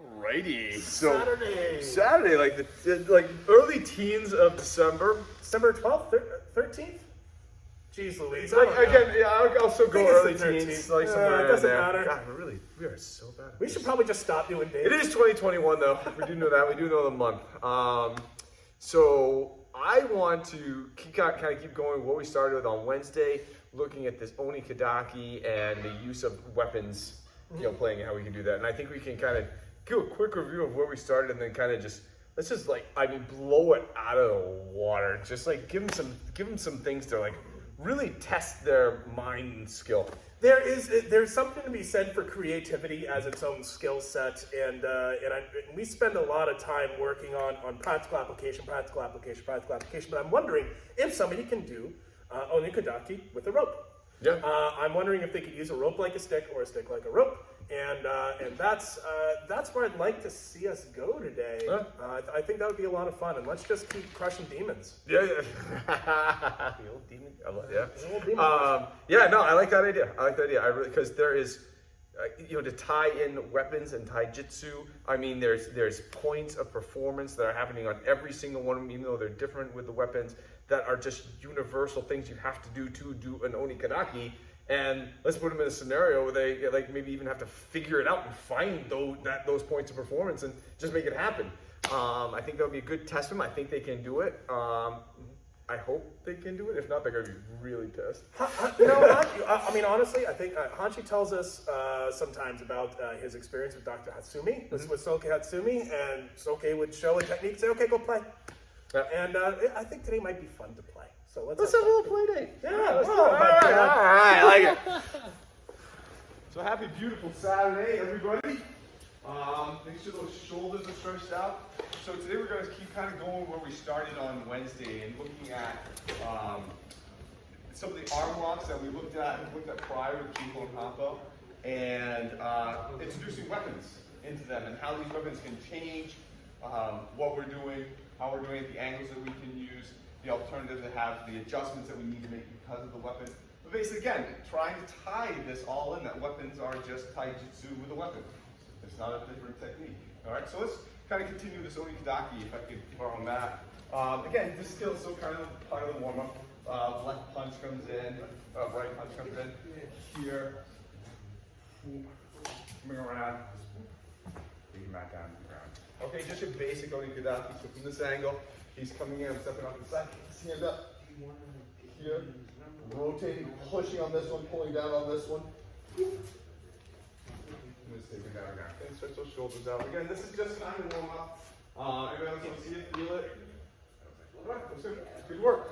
Alrighty. So Saturday. Saturday, like early teens of December. December 12th, 13th? Jeez Louise. I'll also go early teens, like somewhere it doesn't in there. matter. God, we are so bad. We should probably just stop doing dates. It is 2021 though. We do know that. We do know the month. So I want to kind of keep going with what we started with on Wednesday, looking at this Oni Kudaki and the use of weapons, playing and how we can do that. And I think we can kind of give a quick review of where we started and then kind of just blow it out of the water. Just like give them some things to like really test their mind skill. There's something to be said for creativity as its own skill set, and we spend a lot of time working on practical application. But I'm wondering if somebody can do Oni Kudaki with a rope. Yeah. I'm wondering if they could use a rope like a stick or a stick like a rope, and that's where I'd like to see us go today. Huh? I think that would be a lot of fun, and let's just keep crushing demons. Yeah. The old demon. Yeah. The old demon. No, I like that idea. Because there is, to tie in weapons and taijutsu. I mean, there's points of performance that are happening on every single one of them, even though they're different with the weapons, that are just universal things you have to do an Oni Kudaki. And let's put them in a scenario where they maybe even have to figure it out and find those points of performance and just make it happen. I think that would be a good test for them. I think they can do it. I hope they can do it. If not, they're going to be really pissed. Honestly, I think Hanshi tells us sometimes about his experience with Dr. Hatsumi, with Soke Hatsumi, and Soke would show a technique, say, okay, go play. Yeah. And I think today might be fun to play. So let's have a little play day. Yeah, let's do it. All right, I like it. So happy, beautiful Saturday, everybody. Make sure those shoulders are stretched out. So today we're going to keep kind of going where we started on Wednesday and looking at some of the arm locks that we looked at prior with Kusari and Hanbo, and introducing weapons into them and how these weapons can change what we're doing, how we're doing it, the angles that we can use, the alternatives that have, the adjustments that we need to make because of the weapon. But basically, again, trying to tie this all in, that weapons are just taijutsu with a weapon. It's not a different technique. All right, so let's kind of continue this Oni Kudaki, if I could put on that. Again, this still is still kind of part of the warm-up. Left punch comes in, right punch comes in. Here, coming around, taking back down to the ground. Okay, just your basic Oni Kudaki. So from this angle, he's coming in, I'm stepping off the side, stand up, here, rotating, pushing on this one, pulling down on this one. Just taking down again. Okay, stretch those shoulders out. Again, this is just kind of warm up. Everyone else want to see it, feel it? All right, that's good work.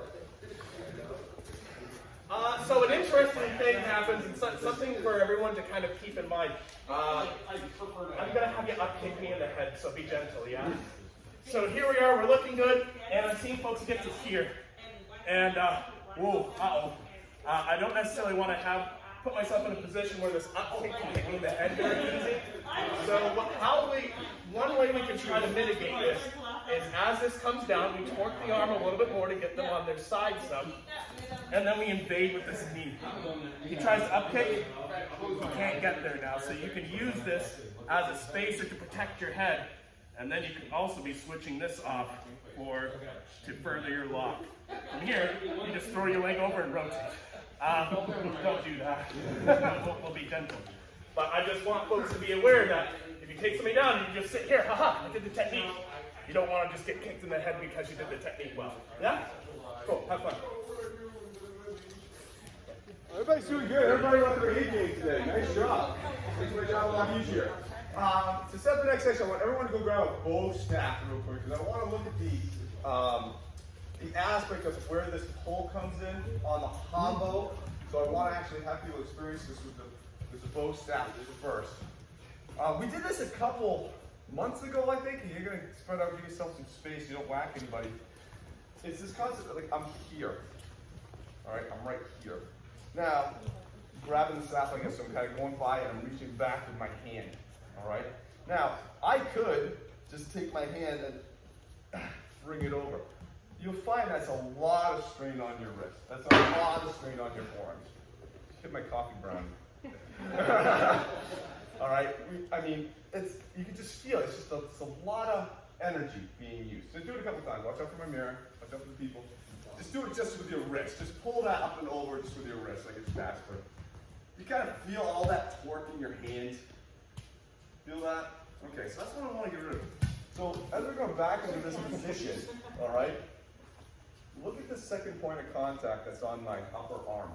So an interesting thing happens, and something for everyone to kind of keep in mind. I'm going to have you upkick me in the head, so be gentle, yeah? So here we are, we're looking good, and I'm seeing folks get to here. And, I don't necessarily want to put myself in a position where this upkick can hit me in the head very easy. So one way we can try to mitigate this is as this comes down, we torque the arm a little bit more to get them on their side some, and then we invade with this knee. He tries to upkick, he can't get there now, so you can use this as a spacer to protect your head, and then you can also be switching this off to further your lock. From here, you just throw your leg over and rotate. Don't do that. We'll be gentle. But I just want folks to be aware that if you take somebody down, you just sit here, haha, I did the technique. You don't want to just get kicked in the head because you did the technique well. Yeah? Cool, have fun. Everybody's doing good. Everybody went their A game today. Nice job. Makes my job a lot easier. To set the next section, I want everyone to go grab a bow staff real quick because I want to look at the aspect of where this pull comes in on the Hanbo. So I want to actually have people experience this with the bow staff first. We did this a couple months ago, I think, and you're going to spread out, give yourself some space, you don't whack anybody. It's this concept of I'm here. All right, I'm right here. Now, grabbing the staff like this, so I'm kind of going by and I'm reaching back with my hand. All right. Now, I could just take my hand and bring it over. You'll find that's a lot of strain on your wrist. That's a lot of strain on your forearms. Hit my coffee brown. All right. I mean, it's you can just feel it. It's just it's a lot of energy being used. So do it a couple times. Watch out for my mirror. Watch out for the people. Just do it just with your wrist. Just pull that up and over just with your wrist, like it's faster. You kind of feel all that torque in your hands. Feel that? Okay, so that's what I want to get rid of. So as we're going back into this position, all right, look at the second point of contact that's on my upper arm,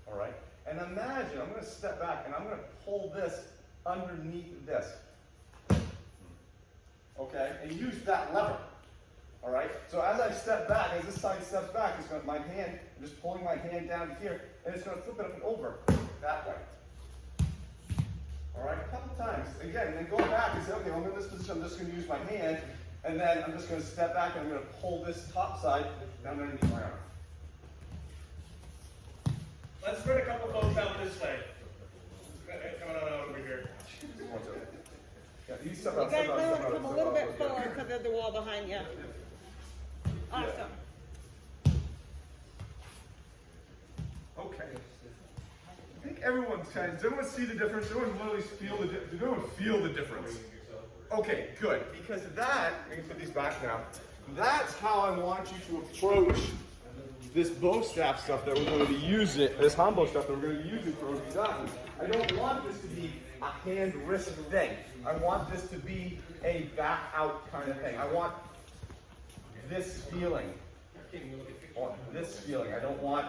all right? And imagine, I'm going to step back and I'm going to pull this underneath this, okay? And use that lever, all right? So as I step back, as this side steps back, it's going to, I'm just pulling my hand down here, and it's going to flip it up and over that way. All right, a couple times. Again, and then go back and say, okay, I'm in this position, I'm just going to use my hand, and then I'm just going to step back and I'm going to pull this top side down underneath my arm. Let's spread a couple boats out this way. Coming on over here. Yeah, you step You out, guys step out, might step want to out, come a step little out, bit okay. forward because of the wall behind you. Awesome. Okay. I think everyone's kind of, does everyone see the difference? Does everyone literally feel the difference? Does everyone feel the difference? Okay, good. Because that, I can put these back now, that's how I want you to approach this bow staff stuff that we're going to be using, this Hanbo stuff that we're going to be using for Oni Kudaki. I don't want this to be a hand-wrist thing. I want this to be a back-out kind of thing. I want this feeling. I want this feeling. I don't want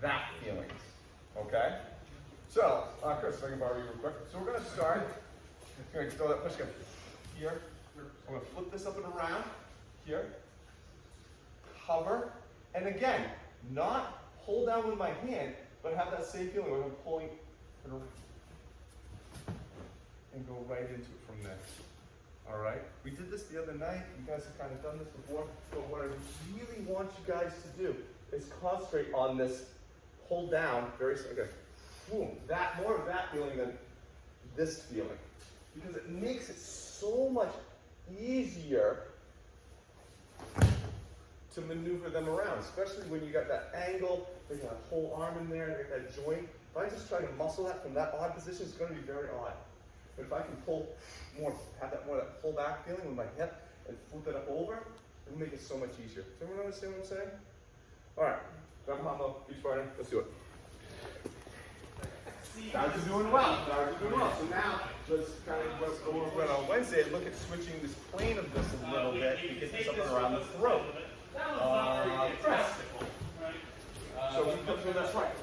that feeling. Okay? So, Chris, if I can borrow you real quick. So we're going to start. Here, throw that push gun. Here. I'm going to flip this up and around. Here. Hover. And again, not hold down with my hand, but have that same feeling when I'm pulling it around. And go right into it from there. All right? We did this the other night. You guys have kind of done this before. But what I really want you guys to do is concentrate on this hold down, very okay. Boom. That more of that feeling than this feeling. Because it makes it so much easier to maneuver them around, especially when you got that angle, there's that whole arm in there, you got that joint. If I just try to muscle that from that odd position, it's going to be very odd. But if I can pull more, have that more of that pull back feeling with my hip and flip it up over, it'll make it so much easier. Does everyone understand what I'm saying? All right, grab a Hanbo, each partner, let's do it. Guys are doing well. Guys are doing well. So now let's kind of go over on Wednesday and look at switching this plane of this a little bit to get this up and around the throat. So we come to that right.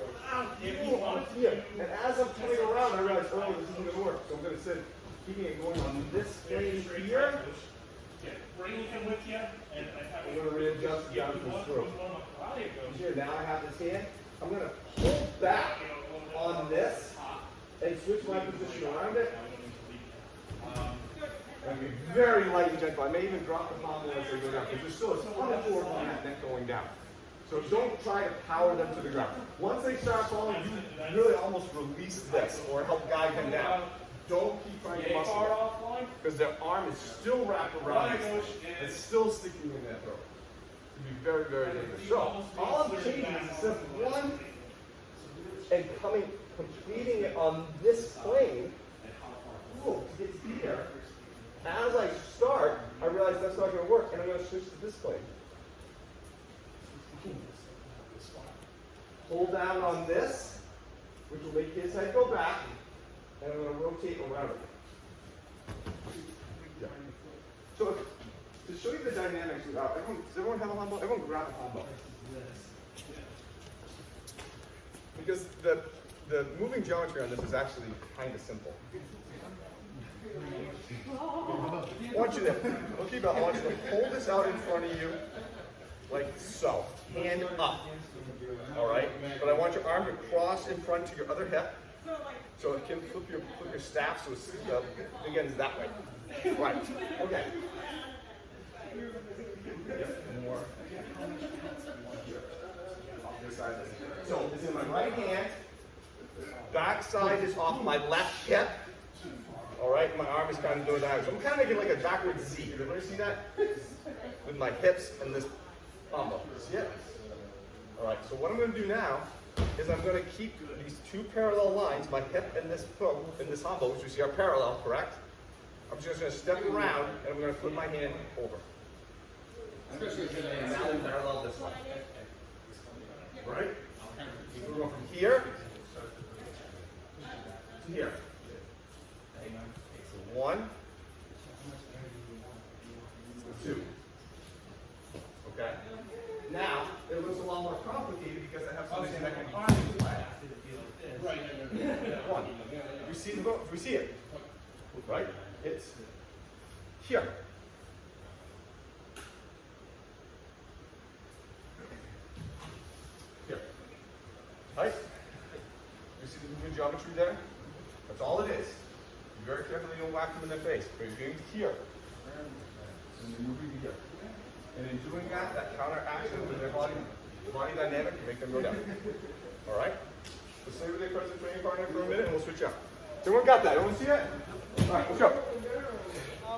Here. And as I'm coming around, I realize, oh, this isn't going to work. So I'm going to sit, keeping it going on this plane here. Bring him with you. And I'm going to readjust down to the throat. Here, now I have this hand. I'm going to pull back on this and switch my position around it. And be very light and gentle. I may even drop the Hanbo as they go down because there's still a ton of force on that neck going down. So don't try to power them to the ground. Once they start falling, you really almost release this or help guide them down. Don't keep trying to muscle them because their arm is still wrapped around this. It's still sticking in their throat. It can be very, very dangerous. So all I'm changing is instead of one and completing it on this plane, to get here. As I start, I realize that's not going to work, and I'm going to switch to this plane. Hold down on this, which will make his head go back, and I'm going to rotate around it. Yeah. So, to show you the dynamics, does everyone have a Hanbo? Everyone grab a Hanbo. Because the moving geometry on this is actually kind of simple. I want you to, okay, I want you to hold this out in front of you, like so, hand up, all right? But I want your arm to cross in front to your other hip, so it can flip your staff so it's, again, it's that way. Right, okay. More. So it's in my right hand, back side is off my left hip. All right, my arm is kind of doing that. So I'm kind of making like a backwards Z. Did everybody see that? With my hips and this Hanbo. See it? All right, so what I'm going to do now is I'm going to keep these two parallel lines, my hip and this Hanbo, which you see are parallel, correct? I'm just going to step around and I'm going to put my hand over. And now we parallel this way. Right? We're going from here to here. So 1, 2. Okay? Now, it looks a lot more complicated because I have something that can arm this way. Right. 1. We see it. Right? It's here. Here. Right? You see the moving geometry there? That's all it is. Be very careful you don't whack them in the face. But you're going to here. And you're moving to here. And in doing that, that counteraction with their body dynamic can make them go down. All right? So stay with your present training partner for a minute and we'll switch out. Everyone got that? Everyone see that? All right, let's go.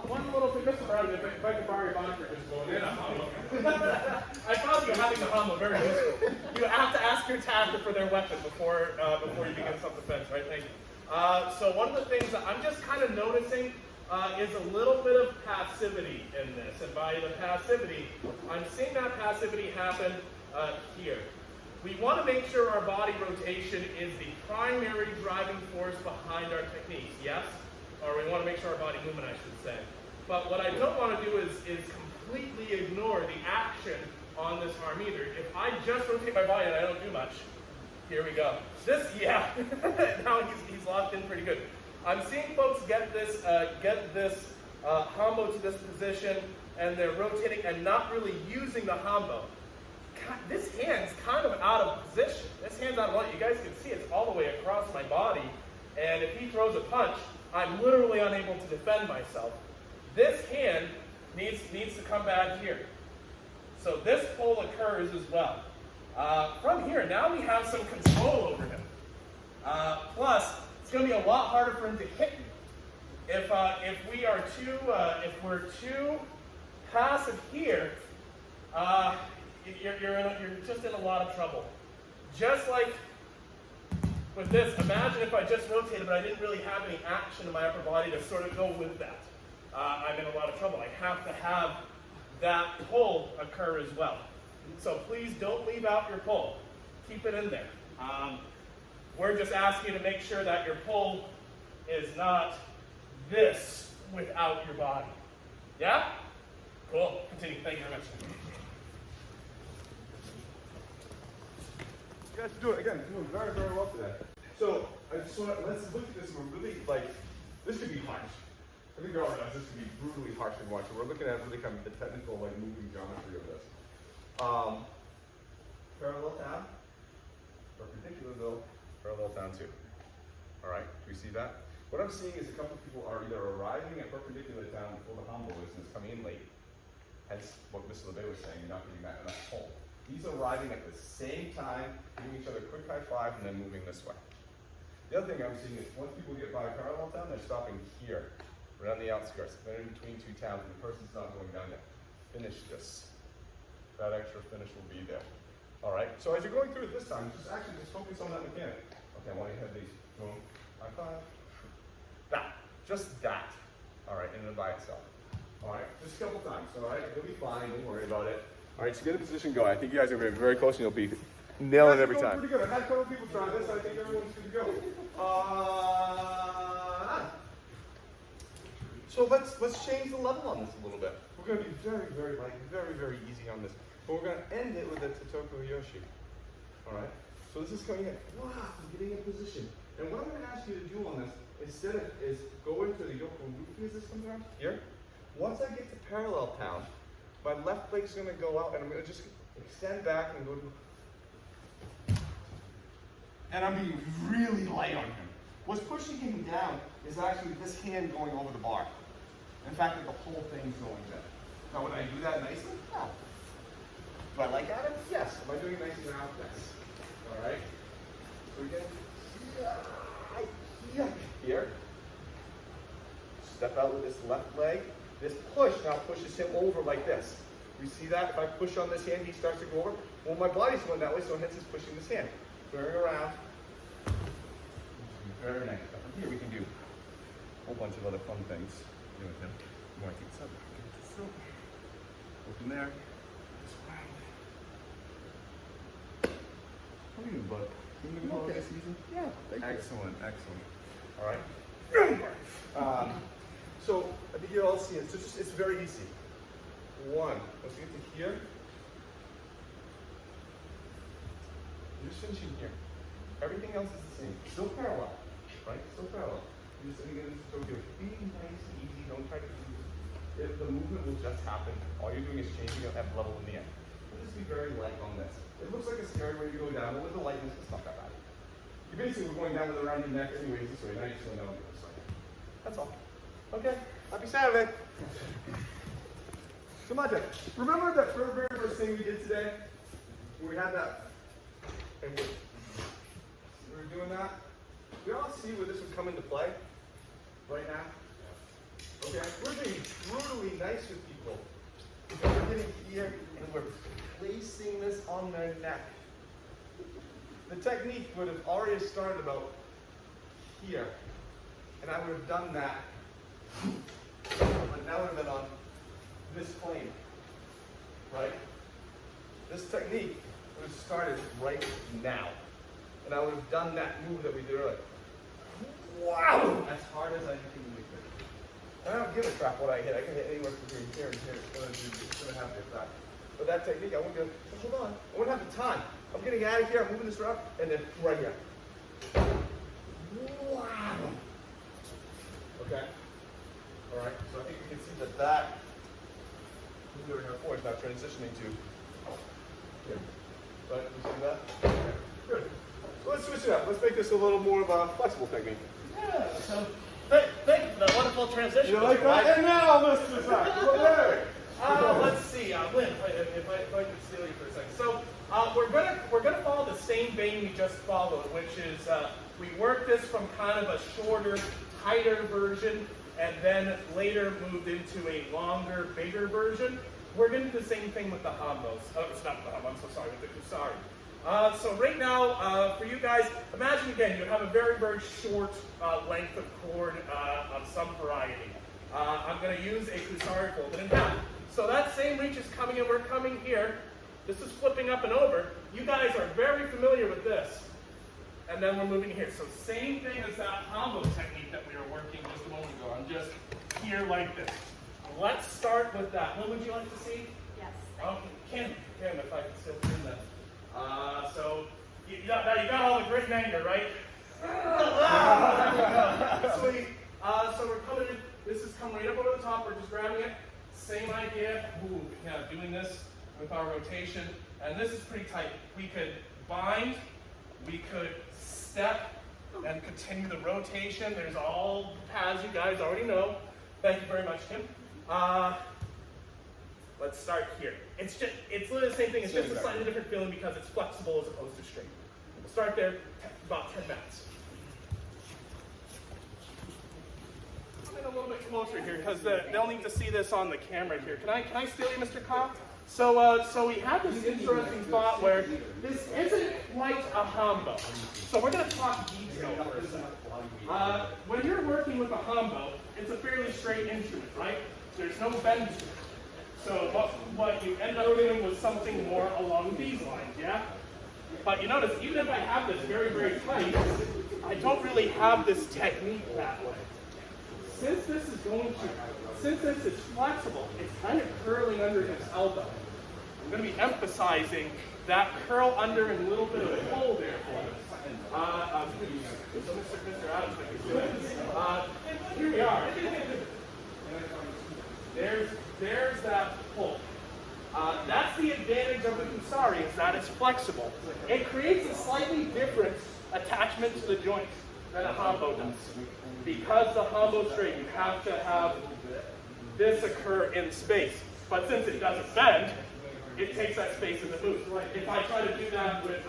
One little thing, Mr. Brown, if I could borrow your monitor, just going in. I found you having the Hanbo very useful. You have to ask your attacker for their weapon before you begin self-defense, right? Thank you. So one of the things that I'm just kind of noticing is a little bit of passivity in this. And by the passivity, I'm seeing that passivity happen here. We want to make sure our body rotation is the primary driving force behind our techniques, yes? Or we want to make sure our body movement, I should say. But what I don't want to do is completely ignore the action on this arm either. If I just rotate my body and I don't do much, here we go. This, yeah, now he's locked in pretty good. I'm seeing folks get this Hanbo to this position and they're rotating and not really using the Hanbo. This hand's kind of out of position. This hand's out of line. You guys can see it's all the way across my body. And if he throws a punch, I'm literally unable to defend myself. This hand needs to come back here. So this pull occurs as well. From here, now we have some control over him. Plus, it's going to be a lot harder for him to hit me. If we're too passive here, you're just in a lot of trouble. Just like with this, imagine if I just rotated, but I didn't really have any action in my upper body to sort of go with that. I'm in a lot of trouble. I have to have that pull occur as well. So please don't leave out your pull. Keep it in there. We're just asking you to make sure that your pull is not this without your body. Yeah? Cool. Continue. Thank you very much. You guys are doing, again, doing very, very well today. So, I just want to, let's look at this. We're really, this could be harsh. I think you're all realize this could be brutally harsh to watch. So we're looking at really kind of the technical, moving geometry of this. Parallel down, perpendicular though, parallel down too. All right, do you see that? What I'm seeing is a couple of people are either arriving at perpendicular down before the Hanbo is and it's coming in late. Hence what Mr. LeBay was saying, you're not getting that enough pull. He's arriving at the same time, giving each other a quick high five and then moving this way. The other thing I'm seeing is once people get by parallel down, they're stopping here, right on the outskirts. They're in between two towns and the person's not going down yet. Finish this. That extra finish will be there. All right, so as you're going through it this time, just focus on that mechanic. Okay, I want you to have these, boom, high five. That, just that. All right, and then by itself. All right, just a couple times, all right? You'll be fine, don't worry about it. All right, so get a position going. I think you guys are going to be very close and you'll be nailing it every time. Pretty good. I've had a couple people try this. I think everyone's good to go. So let's change the level on this a little bit. We're going to be very, very light, very, very easy on this. But we're going to end it with a Totoko Yoshi. All right? So this is coming in. Wow, I'm getting in position. And what I'm going to ask you to do on this, instead of is go into the Yoko Rufi as this comes around, here. Once I get to parallel pound, my left leg's going to go out and I'm going to just extend back and go to... And I'm being really light on him. What's pushing him down is actually this hand going over the bar. In fact, the whole thing's going down. Now, would I do that nicely? No. Do I like at it? Yes. Am I doing it nicely now? Yes. All right. So we get here. Step out with this left leg. This push now pushes him over like this. You see that? If I push on this hand, he starts to go over. Well, my body's going that way, so hence it's pushing this hand. Turning around. Very nice. From here we can do a whole bunch of other fun things. You know him. You want to take this up? Get this up. Open there. How are you, bud? You gonna go this season? Yeah. Excellent, excellent. All right. So I think you're all seeing. So it's very easy. One. Once you get to here, you're just finishing here. Everything else is the same. Still parallel, right? Still parallel. You're just again, so good. Be nice and easy. Don't try to. The movement will just happen. All you're doing is changing it at level in the end. Just be very light on this. It looks like a scary way to go down, but with the lightness, it's not that bad. You basically were going down with around your neck anyways this way. Now you're just going down the other side. That's all. Okay. Happy Saturday. So Mata, remember that very first thing we did today? We had that. And we were doing that. We all see where this would come into play right now. Okay. We're being brutally nice with people. Because we're getting here and we're placing this on their neck. The technique would have already started about here. And I would have done that. But now would have been on this plane. Right? This technique would have started right now. And I would have done that move that we did earlier. Wow! As hard as I can make it. And I don't give a crap what I hit. I can hit anywhere between here and here. It's going to have the effect. But that technique, I won't go, hold on. I won't have the time. I'm getting out of here, I'm moving this around, and then right here. Wow. Okay. All right. So I think we can see that move over here forward is now transitioning to here. Right? You see that? Okay. Good. So let's switch it up. Let's make this a little more of a flexible technique. Yeah. So thank you for that wonderful transition. You like that? And now, Mr. Zach. Let's see, Lynn, if I could steal you for a second. So we're gonna follow the same vein we just followed, which is we work this from kind of a shorter, tighter version, and then later moved into a longer, bigger version. We're gonna do the same thing with the Hanbos. Oh, it's not the Hanbo, I'm so sorry, with the Kusari. So right now, for you guys, imagine again, you have a very, very short length of cord of some variety. I'm going to use a Kusari folded in half. So that same reach is coming and we're coming here. This is flipping up and over. You guys are very familiar with this. And then we're moving here. So same thing as that Hanbo technique that we were working just a moment ago. I'm just here like this. Let's start with that. What would you like to see? Yes. Okay, Kim, if I can still do that. So you got all the grit and anger, right? Sweet. So we're coming in. This is coming right up over the top. We're just grabbing it. Same idea. Ooh, yeah, doing this with our rotation. And this is pretty tight. We could bind. We could step and continue the rotation. There's all the paths you guys already know. Thank you very much, Tim. Let's start here. It's literally the same thing. It's just a slightly different feeling because it's flexible as opposed to straight. We'll start there, about 10 minutes. Come in a little bit closer here because they'll need to see this on the camera here. Can I steal you, Mr. Kopp? So we have this interesting thought where this isn't quite a Hanbo. So we're going to talk detail for a second. When you're working with a Hanbo, it's a fairly straight instrument, right? There's no bend to it. So what you end up doing was something more along these lines, yeah? But you notice, even if I have this very, very tight, I don't really have this technique that way. Since this is flexible, it's kind of curling under his elbow. I'm going to be emphasizing that curl under and a little bit of a pull there for us. Mr. Adams, here we are. There's that pull. That's the advantage of the Kusari, is that it's flexible. It creates a slightly different attachment to the joint than a Hanbo does. Because the Hanbo straight, you have to have this occur in space. But since it doesn't bend, it takes that space in the boot. If I try to do that with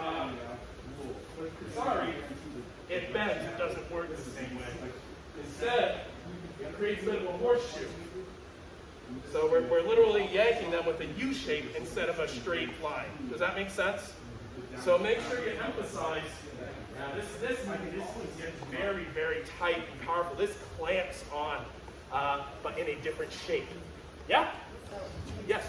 Kusari, it bends, it doesn't work the same way. Instead, it creates a bit of a horseshoe. So we're literally yanking them with a U shape instead of a straight line. Does that make sense? So make sure you emphasize, this one gets very, very tight and powerful. This clamps on. but in a different shape. Yeah? Yes?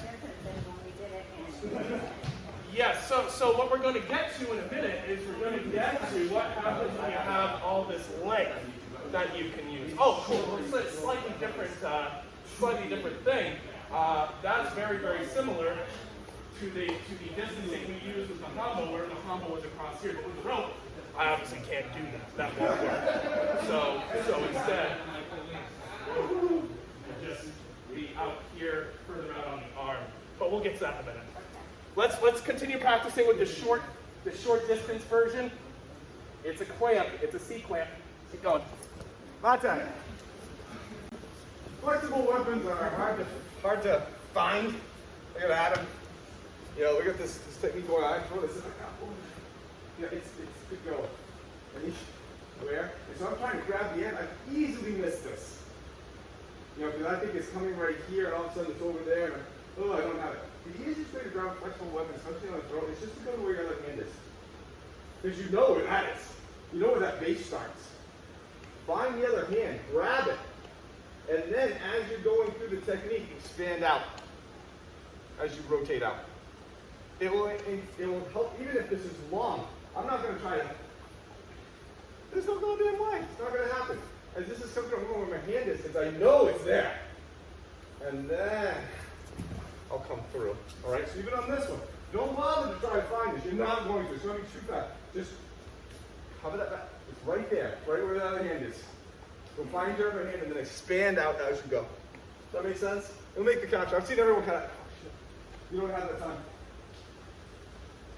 Yes, so what we're going to get to in a minute is we're going to get to what happens when you have all this length that you can use. Oh, cool. Well, it's a slightly different thing. That's very, very similar to the distancing we use with the Hanbo, where the Hanbo was across here. But with the rope, I obviously can't do that. That won't work. So instead, we'll just be out here, further out on the arm. But we'll get to that in a minute. Let's continue practicing with the short distance version. It's a clamp. It's a C clamp. Keep going. Mata. Flexible weapons are hard to find. Look at Adam. You know, look at this technique going on. I throw this in the cup. Yeah, it's good go. And where? And so I'm trying to grab the end. I've easily missed this. You know, because I think it's coming right here, and all of a sudden it's over there, and I don't have it. The easiest way to grab flexible weapons, especially on the throat, is just to go to where your left hand is. Because you know where that is. You know where that base starts. Find the other hand, grab it, and then as you're going through the technique, expand out as you rotate out. It will help, even if this is long. I'm not going to try to. There's no goddamn way. It's not going to happen. As this is something I'm going where my hand is, because I know it's there. And then I'll come through. All right. So even on this one, don't bother to try to find this. You're not going to. It's going to be too fast. Just cover that back. It's right there, right where the other hand is. So find your other hand and then expand out as you go. Does that make sense? It'll make the capture. I've seen everyone kind of. Oh, shit. You don't have that time.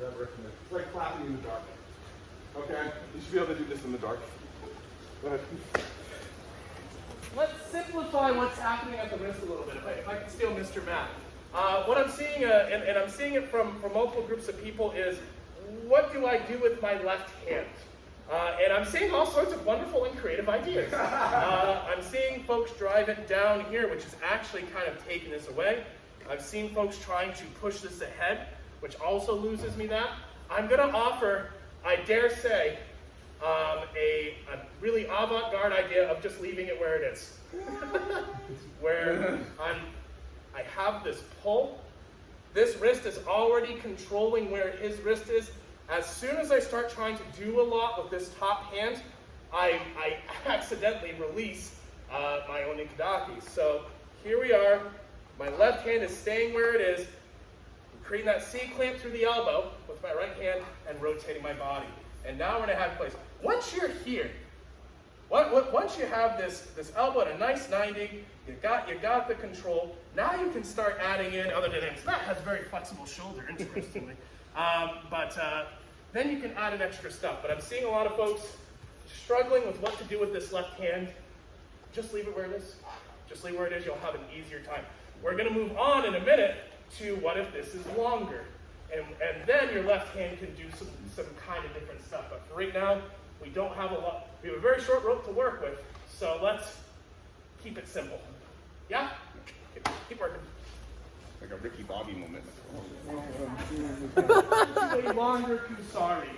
It's like clapping in the dark. Okay? You should be able to do this in the dark. Go ahead. Let's simplify what's happening at the wrist a little bit, if I can steal Mr. Matt. What I'm seeing, and I'm seeing it from multiple groups of people, is what do I do with my left hand? And I'm seeing all sorts of wonderful and creative ideas. I'm seeing folks drive it down here, which is actually kind of taking this away. I've seen folks trying to push this ahead, which also loses me that. I'm going to offer, I dare say, a really avant-garde idea of just leaving it where it is. Where I have this pull. This wrist is already controlling where his wrist is. As soon as I start trying to do a lot with this top hand, I accidentally release my Oni Kudaki. So here we are. My left hand is staying where it is. I'm creating that C clamp through the elbow with my right hand and rotating my body. And now we're going to have place. Once you're here, once you have this elbow at a nice 90, you got the control. Now you can start adding in other dynamics. That has a very flexible shoulder, interestingly. But then you can add in extra stuff. But I'm seeing a lot of folks struggling with what to do with this left hand. Just leave it where it is. Just leave it where it is. You'll have an easier time. We're going to move on in a minute to what if this is longer. And then your left hand can do some kind of different stuff. But for right now, we don't have a lot. We have a very short rope to work with. So let's keep it simple. Yeah? Keep working. Like a Ricky Bobby moment. A longer Kusari.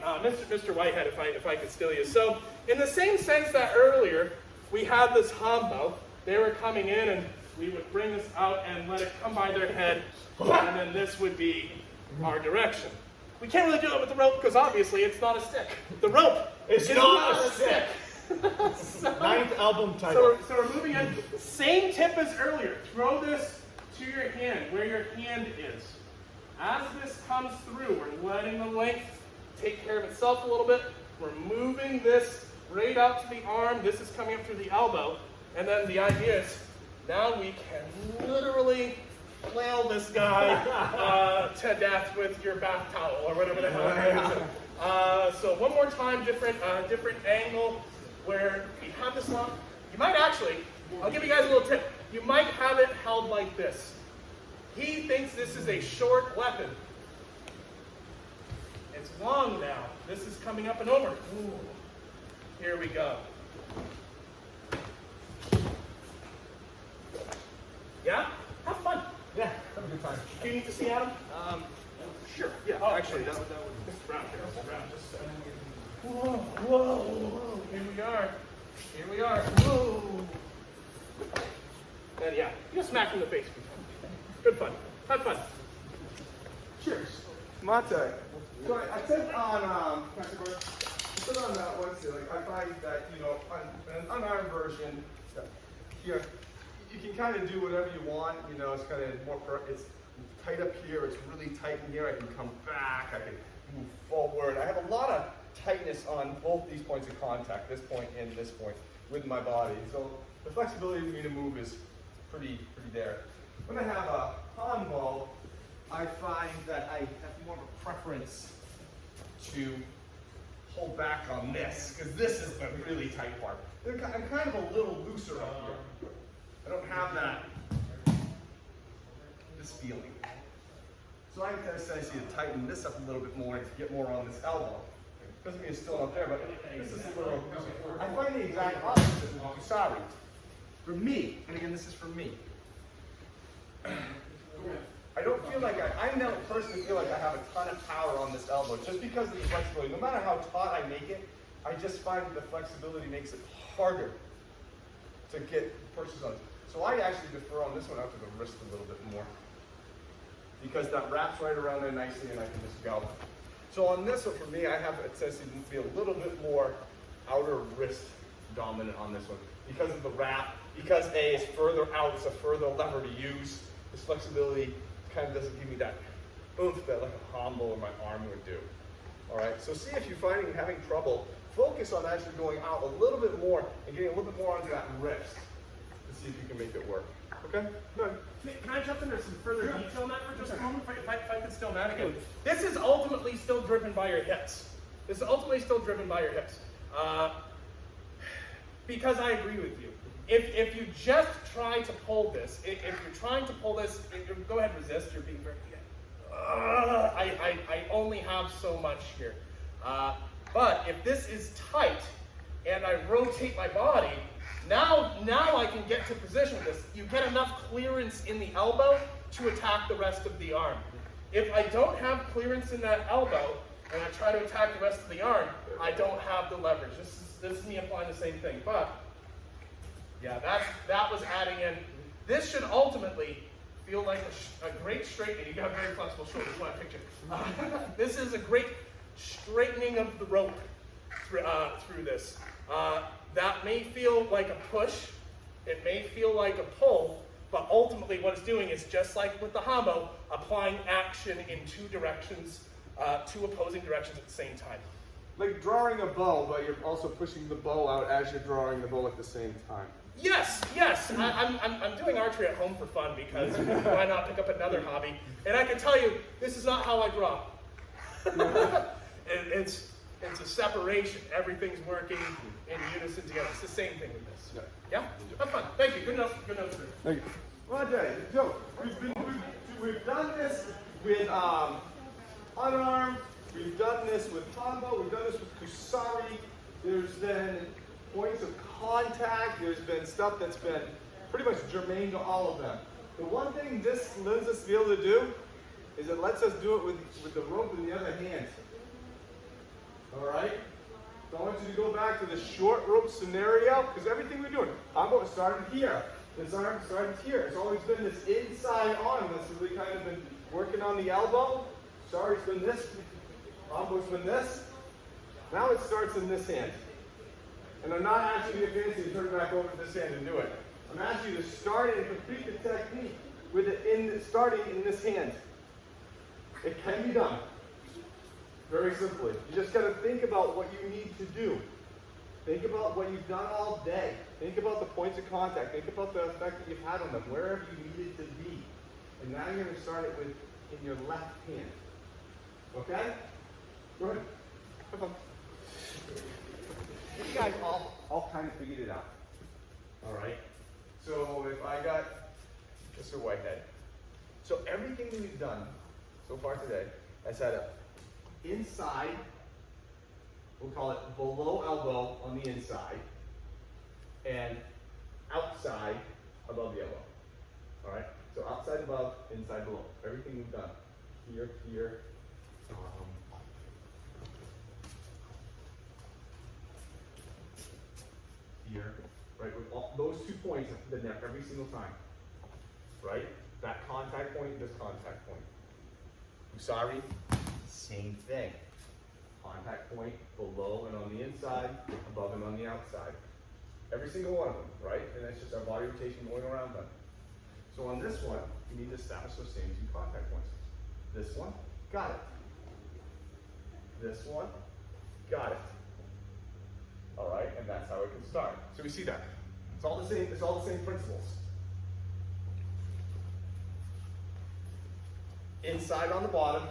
Mr. Whitehead, if I could steal you. So, in the same sense that earlier, we had this Hanbo. They were coming in and we would bring this out and let it come by their head. And then this would be our direction. We can't really do it with the rope because obviously it's not a stick. The rope is not a stick. So, Ninth album title. So we're moving in. Same tip as earlier. Throw this to your hand, where your hand is. As this comes through, we're letting the length take care of itself a little bit. We're moving this right out to the arm. This is coming up through the elbow. And then the idea is, now we can literally flail this guy to death with your bath towel or whatever the hell it is. So one more time, different angle where we have this long. You might actually, I'll give you guys a little tip. You might have it held like this. He thinks this is a short weapon. It's long now. This is coming up and over. Ooh. Here we go. Yeah? Have fun. Yeah, have a good time. Do you need to see Adam? Sure. Yeah, Oh, actually, that would. Mr. Brown, Mr. Brown, just a second. Whoa. Here we are. Whoa. then yeah, you just smack him in the face. Good fun. Have fun. Cheers. Mate. So I said on, Wednesday, like I find that, on an unarmed version, you can kind of do whatever you want, it's kind of more, it's tight up here, it's really tight in here, I can come back, I can move forward. I have a lot of tightness on both these points of contact, this point and this point, with my body. So the flexibility for me to move is pretty there. When I have a Hanbo, I find that I have more of a preference to hold back on this, because this is the really tight part. I'm kind of a little looser up here. I don't have this feeling. So I see to tighten this up a little bit more and get more on this elbow. Doesn't mean it's still up there, but this is a little looser. I find the exact opposite with Kusari. For me, and again, this is for me. I don't feel like I never personally feel like I have a ton of power on this elbow just because of the flexibility. No matter how taut I make it, I just find that the flexibility makes it harder to get pushes on. So I actually defer on this one out to the wrist a little bit more because that wraps right around there nicely and I can just go. So on this one, for me, I have it says to be a little bit more outer wrist dominant on this one because of the wrap, because A is further out, it's a further lever to use. This flexibility kind of doesn't give me that oomph that like a Hanbo or my arm would do. All right, so see if you're having trouble, focus on actually going out a little bit more and getting a little bit more onto that wrist to see if you can make it work. Okay? Good. Can I jump into some further detail on that for just a moment? If I could still that again. This is ultimately still driven by your hips. This is ultimately still driven by your hips. Because I agree with you. If you just try to pull this, if you're trying to pull this, go ahead and resist. You're being very. I only have so much here. But if this is tight and I rotate my body, now I can get to position with this. You get enough clearance in the elbow to attack the rest of the arm. If I don't have clearance in that elbow and I try to attack the rest of the arm, I don't have the leverage. This is me applying the same thing. But yeah, that was adding in. This should ultimately feel like a great straightening. You got very flexible shoulders. What a picture. This is a great straightening of the rope through this. That may feel like a push. It may feel like a pull. But ultimately what it's doing is just like with the Hanbo, applying action in two directions, two opposing directions at the same time. Like drawing a bow, but you're also pushing the bow out as you're drawing the bow at the same time. Yes. I'm doing archery at home for fun because why not pick up another hobby? And I can tell you, this is not how I draw. It's a separation. Everything's working in unison together. It's the same thing with this. Yeah? Have fun. Thank you. Good enough. Thank you. Well, Jay, so we've done this with unarmed. We've done this with Hanbo. We've done this with Kusari. There's been points of contact. There's been stuff that's been pretty much germane to all of them. The one thing this lends us to be able to do is it lets us do it with the rope in the other hand. All right? So I want you to go back to the short rope scenario because everything we're doing, Hanbo started here. This arm started here. It's always been this inside arm that's really kind of been working on the elbow. Kusari's been this. Hanbo's been this. Now it starts in this hand. And I'm not asking you to fancy and turn it back over to this hand and do it. I'm asking you to start it and complete the technique with it starting in this hand. It can be done. Very simply. You just got to think about what you need to do. Think about what you've done all day. Think about the points of contact. Think about the effect that you've had on them, wherever you need it to be. And now you're going to start it with in your left hand. Okay? Go ahead. Have fun. You guys all kind of figured it out. All right? So if I got Mr. Whitehead. So everything that we've done so far today has had a inside, we'll call it below elbow on the inside, and outside above the elbow. All right? So outside above, inside below. Everything we've done. Here, here, right? With all, those 2 points have been there every single time. right? That contact point, this contact point. Kusari, same thing. Contact point below and on the inside, above and on the outside. Every single one of them, right? And that's just our body rotation going around them. So on this one, you need to establish those same two contact points. This one, got it. This one, got it. All right, and that's how it can start. So we see that. It's all the same, it's all the same principles. Inside on the bottom,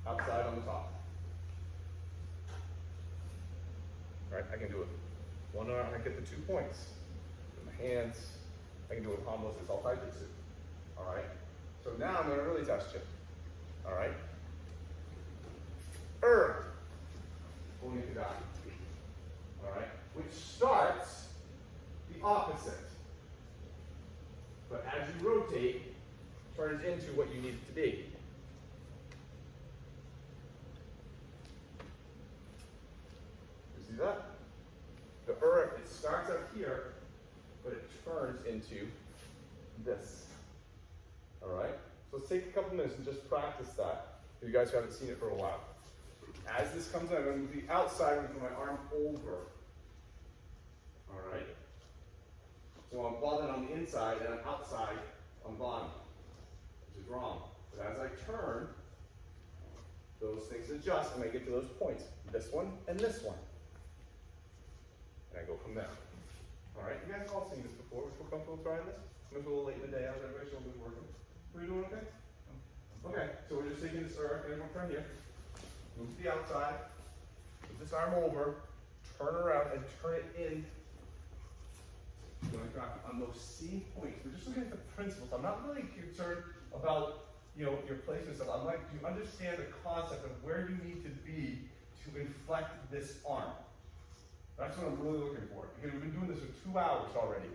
outside on the top. All right, I can do it. One arm, I get the 2 points. With my hands, I can do it with Hanbo, it's all taijutsu. All right, so now I'm going to really test you. All right. Oni Kudaki. All right, which starts the opposite. But as you rotate, turns into what you need it to be. You see that? The it starts up here, but it turns into this. All right? So let's take a couple minutes and just practice that. If you guys haven't seen it for a while. As this comes out, I'm going to move the outside, I'm going to put my arm over. All right? So I'm bottom on the inside and I'm outside on the bottom, which is wrong. But as I turn, those things adjust and I get to those points. This one and this one. And I go from there. All right, you guys have all seen this before. We feel comfortable trying this? I'm a little late in the day. How's everybody shoulders working? Are you doing okay? Okay, so we're just taking this arm and we'll turn here. Move to the outside. Put this arm over. Turn around and turn it in. On those same points. We're just looking at the principles. I'm not really concerned about your placement stuff. I'm like, do you understand the concept of where you need to be to inflect this arm? That's what I'm really looking for. Because we've been doing this for 2 hours already.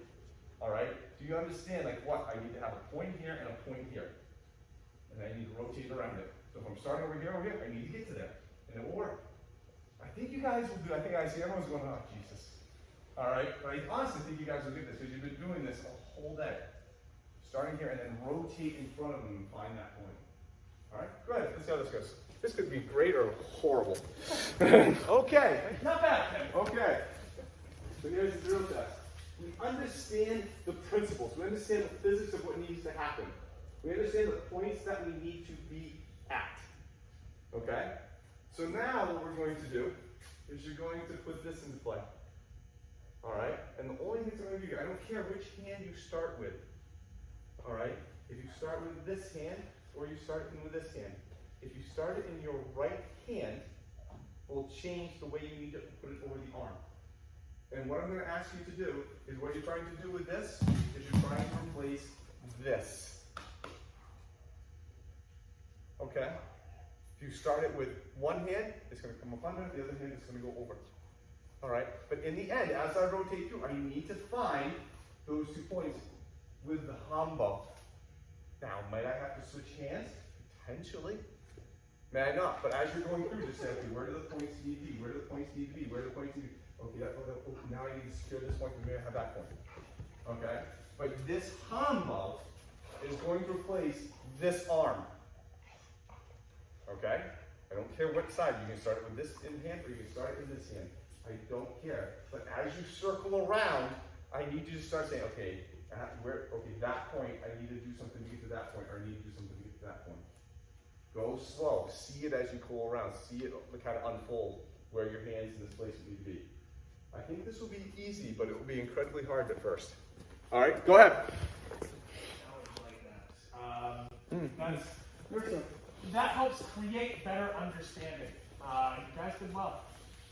All right? Do you understand like what? I need to have a point here and a point here. And I need to rotate around it. So if I'm starting over here, I need to get to there. And it will work. I think you guys will do, I think I see everyone's going, oh, Jesus. All right, but I honestly think you guys will get this because you've been doing this a whole day. Starting here and then rotate in front of them and find that point. All right, go ahead, let's see how this goes. This could be great or horrible. Okay. Not bad, Tim. Okay. So here's the drill test. We understand the principles. We understand the physics of what needs to happen. We understand the points that we need to be at. Okay? So now what we're going to do is you're going to put this into play. All right? And the only thing I'm going to do, I don't care which hand you start with. All right? If you start with this hand or you start with this hand. If you start it in your right hand, will change the way you need to put it over the arm. And what I'm going to ask you to do is what you're trying to do with this is you're trying to replace this. Okay? If you start it with one hand, it's going to come up under, the other hand is going to go over. All right? But in the end, as I rotate through, I need to find those 2 points with the Hanbo. Now, might I have to switch hands? Potentially. May I not? But as you're going through, just say, okay, where do the points need to be? Where do the points need to be? Where do the points need to be? Okay, now I need to secure this point, because we have that point. Okay? But this Hanbo is going to replace this arm. Okay? I don't care what side. You can start it with this in hand, or you can start it in this hand. I don't care. But as you circle around, I need you to start saying, okay, that point, I need to do something to get to that point, or I need to do something to get to that point. Go slow. See it as you go around. See it kind of unfold where your hands in this place need to be. I think this will be easy, but it will be incredibly hard at first. All right, go ahead. That helps create better understanding. You guys did well.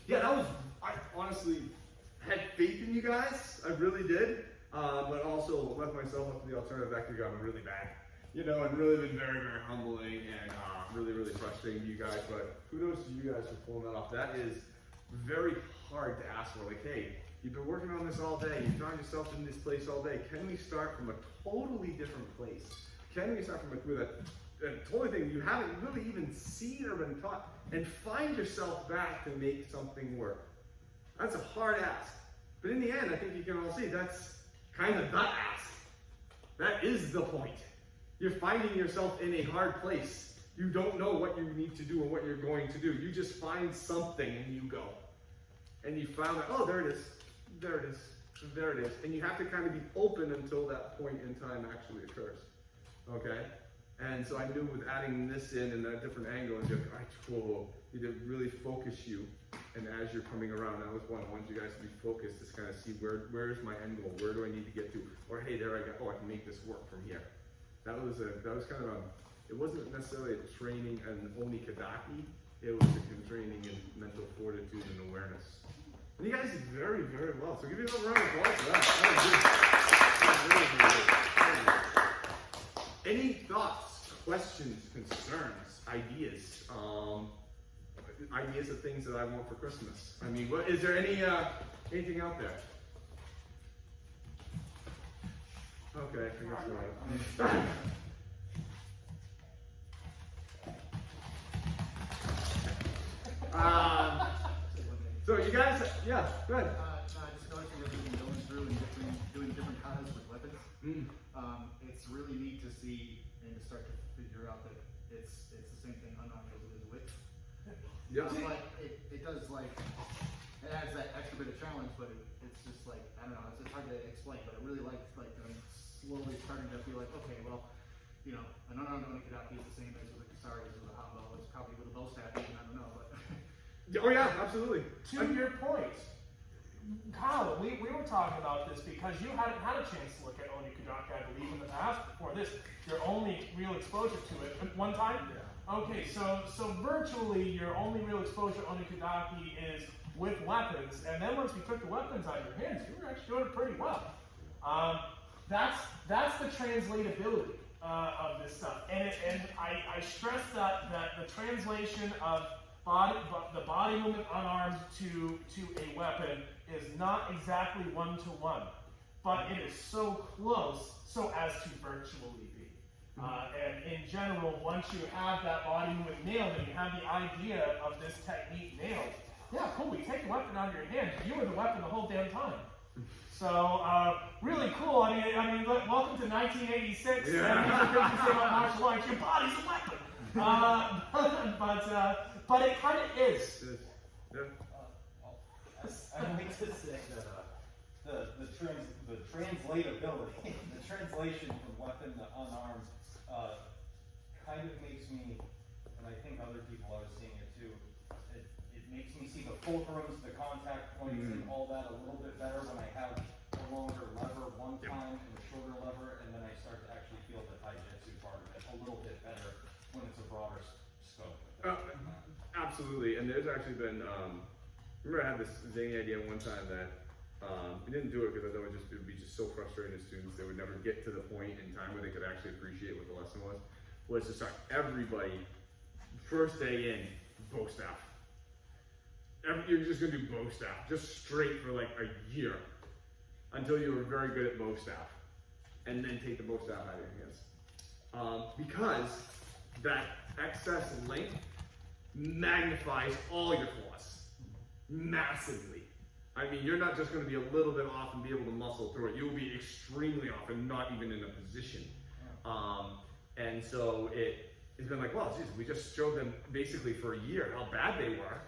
Yeah, I honestly had faith in you guys. I really did. But also left myself up to the alternative. Actually gotten really bad. And really been very, very humbling and really, really frustrating to you guys. But kudos to you guys for pulling that off. That is very hard to ask for. Like, hey, you've been working on this all day. You've drawn yourself in this place all day. Can we start from a totally different place? Can we start from with a totally thing you haven't really even seen or been taught, and find yourself back to make something work? That's a hard ask. But in the end, I think you can all see that's kind of the ask. That is the point. You're finding yourself in a hard place. You don't know what you need to do and what you're going to do. You just find something and you go. And you found out, oh, there it is. There it is. There it is. And you have to kind of be open until that point in time actually occurs. Okay? And so I knew with adding this in and that different angle, and just, you to really focus you. And as you're coming around, that was one. I wanted you guys to be focused, to kind of see where's my end goal? Where do I need to get to? Or hey, there I go. Oh, I can make this work from here. That was kind of a, it wasn't necessarily a training in Oni Kudaki. It was a training in mental fortitude and awareness. And you guys did very, very well. So give you another round of applause for that. That was good. Any thoughts, questions, concerns, ideas? Ideas of things that I want for Christmas. I mean, is there anything out there? Okay, I guess not. So you guys, yeah, go ahead. I just noticed that we've been going through and doing different katas with weapons. It's really neat to see and to start to figure out that it's the same thing unarmed as it is with. Yeah. But it does it adds that extra bit of challenge, but it's just I don't know, it's hard to explain, but I really like that I'm slowly starting to feel like, okay, well, you know, an unarmed Oni Kudaki is the same as with a Kusari, as with a Hanbo, it's probably with a bow staff, even, I don't know, but. Oh yeah, absolutely. To your point, Kyle, we were talking about this because you hadn't had a chance to look at Oni Kudaki, I believe, in the past. Before this, your only real exposure to it at one time? Yeah. Okay, so virtually your only real exposure to Oni Kudaki is with weapons, and then once we took the weapons out of your hands, you were actually doing it pretty well. That's the translatability of this stuff, and I stress that the translation of the body movement unarmed to a weapon is not exactly one-to-one, but it is so close so as to virtually be. And in general, once you have that body movement nailed and you have the idea of this technique nailed, yeah, cool, we take the weapon out of your hand, you were the weapon the whole damn time. So, really cool. I mean, look, welcome to 1986. Yeah. And these are things you say about martial arts, your body's a weapon. But it kind of is. Yeah. I'd like to say that the translatability, the translation from weapon to unarmed, kind of makes me, and I think other people are seeing it too, it makes me see the fulcrums, the contact points, and all that a little bit better when I have a longer lever one time and a shorter lever, and then I start to actually feel the taijutsu part of it a little bit better when it's a broader scope. Absolutely, and there's actually been, remember I had this zany idea one time that we didn't do it because I thought it would be just so frustrating to students. They would never get to the point in time where they could actually appreciate what the lesson was to start everybody, first day in, bow staff. You're just going to do bow staff, just straight for like a year, until you were very good at bow staff, and then take the bow staff out of your hands. Because that excess length magnifies all your flaws massively. I mean, you're not just going to be a little bit off and be able to muscle through it. You'll be extremely off and not even in a position. And so it's been like, well, geez, we just showed them basically for a year how bad they were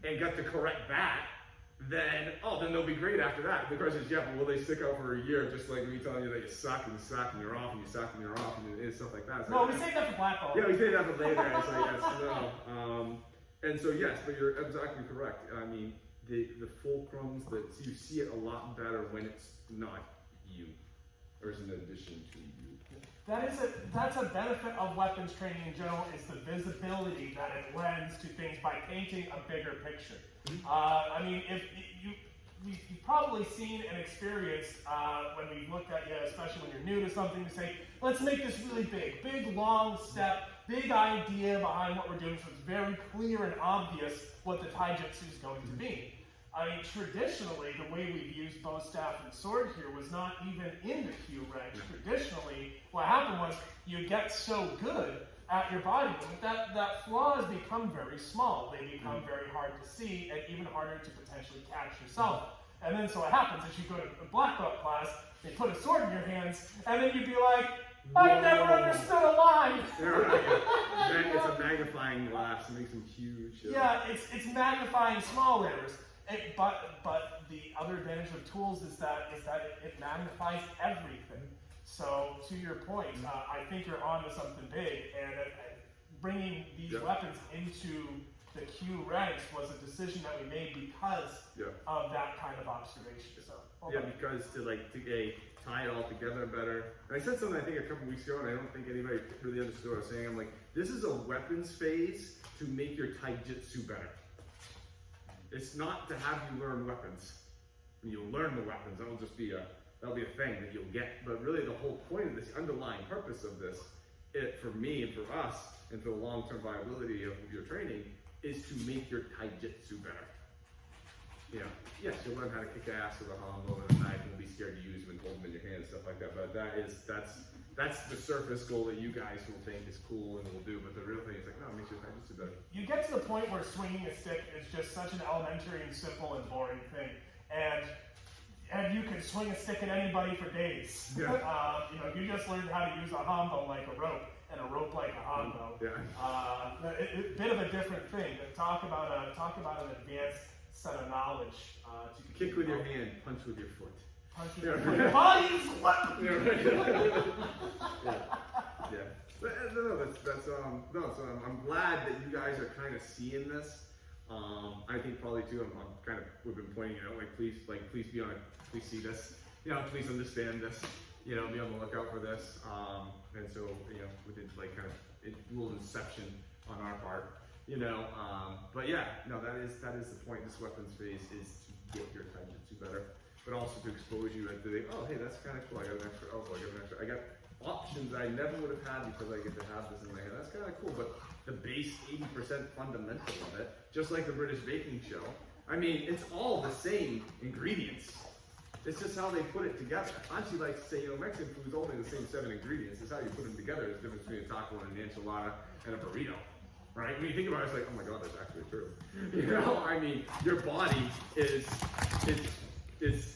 and got to correct that. Then they'll be great after that. The question is, yeah, but will they stick out for a year just like me telling you that you suck and you suck and you're off and you suck and you're off and stuff like that? It's no, like, we say that for black belt. Yeah, we say that for later. It's like, yes, no. And so, yes, but you're exactly correct. I mean, the fulcrums, you see it a lot better when it's not you, or is in addition to you. That's a benefit of weapons training in general, is the visibility that it lends to things by painting a bigger picture. I mean, if you've probably seen and experienced when we've looked at you, especially when you're new to something, to say, let's make this really big, long step, big idea behind what we're doing, so it's very clear and obvious what the taijutsu is going to be. I mean, traditionally, the way we've used bow, staff, and sword here was not even in the Q range. Traditionally, what happened was you get so good at your body movement that flaws become very small. They become very hard to see and even harder to potentially catch yourself. And then so what happens is you go to a black belt class, they put a sword in your hands, and then you'd be like, I never understood a line. It's a magnifying glass. It makes them huge. Yeah, it's magnifying small errors. But the other advantage of tools is that it magnifies everything. So to your point, I think you're on to something big, and bringing these weapons into the Q ranks was a decision that we made because of that kind of observation. So because to tie it all together better. And I said something I think a couple weeks ago, and I don't think anybody really understood what I was saying. I'm like, this is a weapons phase to make your taijutsu better. It's not to have you learn weapons. You'll learn the weapons. That'll be a thing that you'll get. But really, the whole point of this, underlying purpose of this, for me and for us, and for the long-term viability of your training, is to make your taijutsu better. Yes, you'll learn how to kick ass with a hanbo and a knife, and be scared to use them and hold them in your hand and stuff like that. But that's the surface goal that you guys will think is cool and will do. But the real thing is like, no, it makes your taijutsu better. You get to the point where swinging a stick is just such an elementary and simple and boring thing, and you can swing a stick at anybody for days. Yeah. You just learned how to use a hanbo like a rope, and a rope like a hanbo. Yeah. A bit of a different thing. But talk about an advanced set of knowledge. Kick with your hand, punch with your foot. Punch with your foot. Body's weapon. So I'm glad that you guys are kind of seeing this. I think probably too. We've been pointing it out. Please please see this. Please understand this. Be on the lookout for this. And so we did a little inception on our part. But that is the point. This weapons phase is to get your taijutsu better, but also to expose you and to think, oh, hey, that's kind of cool. I got an extra elbow. I got options I never would have had because I get to have this in my hand. That's kind of cool. But the base 80% fundamental of it, just like the British baking show, I mean, it's all the same ingredients. It's just how they put it together. Anchi likes to say, Mexican food is only the same 7 ingredients. It's how you put them together. There's a difference between a taco and an enchilada and a burrito. Right? When you think about it, it's like, oh my God, that's actually true. I mean, your body is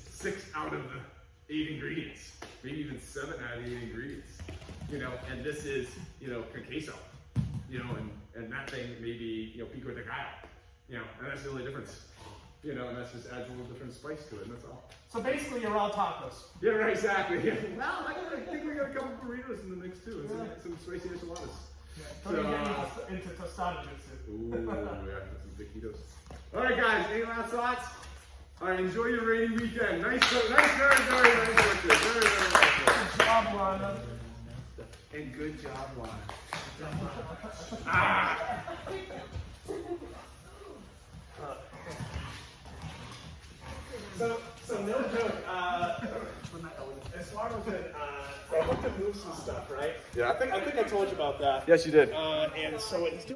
6 out of the 8 ingredients, maybe even 7 out of 8 ingredients. And this is, queso, and that thing maybe, pico de gallo, and that's the only difference. And that just adds a little different spice to it, and that's all. So basically, you're all tacos. Yeah, right, exactly. Yeah. Well, I think we got a couple burritos in the mix too, and some spicy enchiladas. So you're getting into tostada jutsu. Ooh, yeah, some taquitos. All right, guys, any last thoughts? All right, enjoy your rainy weekend. Nice, very nice work there. Very nice. Good job, Lana. And good job, Lana. So no joke, as far as I looked at moves and stuff, right? Yeah. I think I told you about that. Yes, you did. And so it's